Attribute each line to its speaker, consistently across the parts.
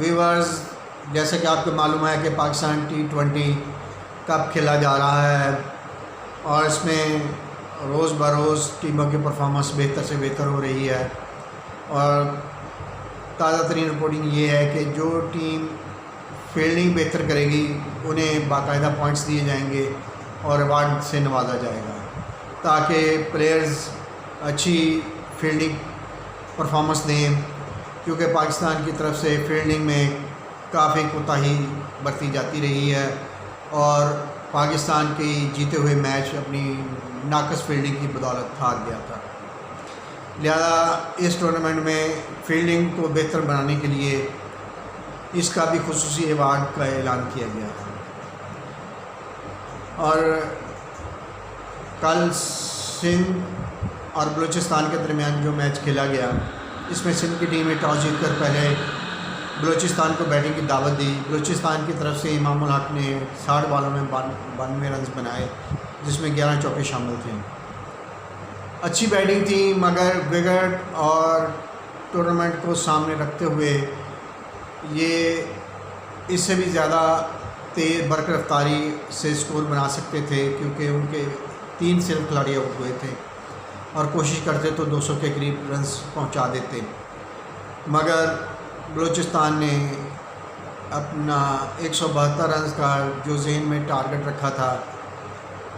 Speaker 1: Viewers, जैसे कि आपको मालूम है कि पाकिस्तान T20 कप खेला जा रहा है और इसमें रोज़ बरोज़ टीमों की परफॉर्मेंस बेहतर से बेहतर हो रही है। और ताज़ा तरीन रिपोर्टिंग ये है कि जो टीम फील्डिंग बेहतर करेगी उन्हें बाकायदा पॉइंट्स दिए जाएंगे और रिवार्ड से नवाजा जाएगा, ताकि प्लेयर्स अच्छी फील्डिंग परफॉर्मेंस दें, क्योंकि पाकिस्तान की तरफ से फील्डिंग में काफ़ी कोताही बरती जाती रही है और पाकिस्तान की जीते हुए मैच अपनी नाकस फील्डिंग की बदौलत हार गया था। लिहाजा इस टूर्नामेंट में फील्डिंग को बेहतर बनाने के लिए इसका भी खुसूसी अवार्ड का ऐलान किया गया है। और कल सिंध और बलूचिस्तान के दरमियान जो मैच खेला गया, इसमें सिंध की टीम ने टॉस जीतकर पहले बलूचिस्तान को बैटिंग की दावत दी। बलूचिस्तान की तरफ से इमामुल हक ने 60 बॉलों में 92 रन बनाए, जिसमें 11 चौके शामिल थे। अच्छी बैटिंग थी, मगर विकेट और टूर्नामेंट को सामने रखते हुए ये इससे भी ज़्यादा तेज़ बरक रफ्तारी से स्कोर बना सकते थे, क्योंकि उनके 3 सिर्फ खिलाड़ी आउट हुए थे और कोशिश करते तो 200 के करीब रन्स पहुंचा देते। मगर बलूचिस्तान ने अपना 172 रन का जो ज़हन में टारगेट रखा था,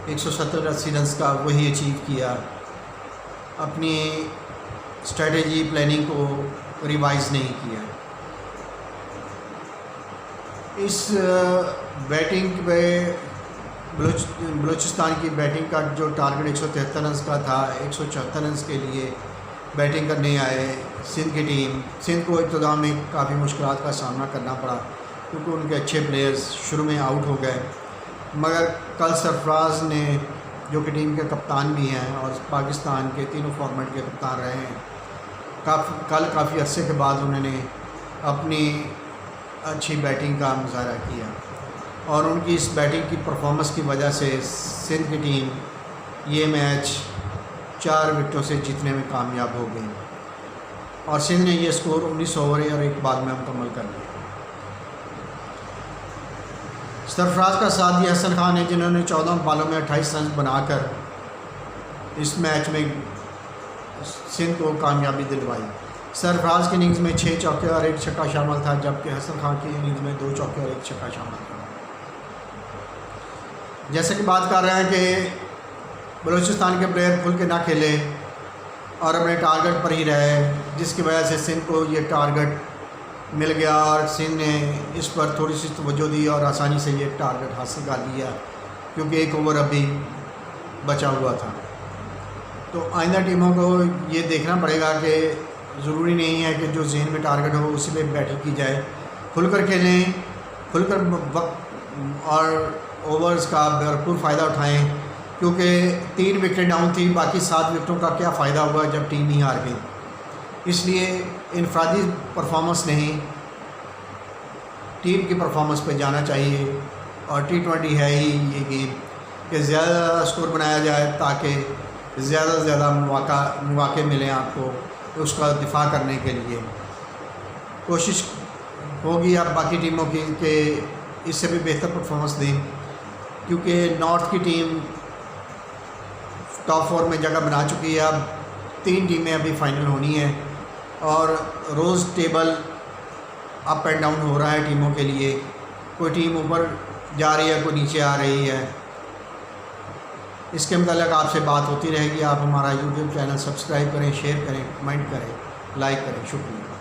Speaker 1: 170-80 रन का, वही अचीव किया। अपनी स्ट्रेटजी प्लानिंग को रिवाइज़ नहीं किया। इस बैटिंग पे बलूचिस्तान की बैटिंग का जो टारगेट 173 रन का था, 174 रन के लिए बैटिंग करने आए सिंध की टीम। सिंध को इब्तिदा में काफ़ी मुश्किलात का सामना करना पड़ा, क्योंकि उनके अच्छे प्लेयर्स शुरू में आउट हो गए। मगर कल सरफराज ने, जो कि टीम के कप्तान भी हैं और पाकिस्तान के तीनों फॉर्मेट के कप्तान रहे हैं, कल काफ़ी अरसे के बाद उन्होंने अपनी अच्छी बैटिंग का मुजाहरा किया और उनकी इस बैटिंग की परफॉर्मेंस की वजह से सिंध की टीम ये मैच 4 विकेटों से जीतने में कामयाब हो गई और सिंध ने ये स्कोर 19 ओवर और 1 बाद में मुकम्मल कर लिया। सरफराज का साथ दिया हसन खान ने, जिन्होंने 14 बॉलों में 28 रन बनाकर इस मैच में सिंध को कामयाबी दिलवाई। सरफराज की इनिंग्स में 6 चौके और 1 छक्का शामिल था, जबकि हसन खान की इनिंग्स में 2 चौके और 1 छक्का शामिल था। जैसे कि बात कर रहे हैं कि बलूचिस्तान के प्लेयर खुल के ना खेले और अपने टारगेट पर ही रहे, जिसकी वजह से सिंध को ये टारगेट मिल गया और सिंध ने इस पर थोड़ी सी तवज्जो दी और आसानी से ये टारगेट हासिल कर लिया, क्योंकि 1 ओवर अभी बचा हुआ था। तो आइंदा टीमों को ये देखना पड़ेगा कि ज़रूरी नहीं है कि जो ज़हन में टारगेट हो उसी पे बैटिंग की जाए। खुलकर खेलें, खुलकर वक्त और ओवर्स का भरपूर फ़ायदा उठाएं, क्योंकि 3 विकेटें डाउन थी, बाकी 7 विकेटों का क्या फ़ायदा हुआ जब टीम ही हार गई। इसलिए इनफरादी परफॉर्मेंस नहीं, टीम की परफॉर्मेंस पे जाना चाहिए। और T20 है ही ये गेम कि ज़्यादा स्कोर बनाया जाए, ताकि ज़्यादा से ज़्यादा मौके मिलें आपको उसका दिफा करने के लिए। कोशिश होगी अब बाकी टीमों की कि इससे भी बेहतर परफॉर्मेंस दें, क्योंकि नॉर्थ की टीम टॉप 4 में जगह बना चुकी है। अब 3 टीमें अभी फाइनल होनी है और रोज़ टेबल अप एंड डाउन हो रहा है टीमों के लिए। कोई टीम ऊपर जा रही है, कोई नीचे आ रही है। इसके मतलब आपसे बात होती रहेगी। आप हमारा YouTube चैनल सब्सक्राइब करें, शेयर करें, कमेंट करें, लाइक करें। शुक्रिया।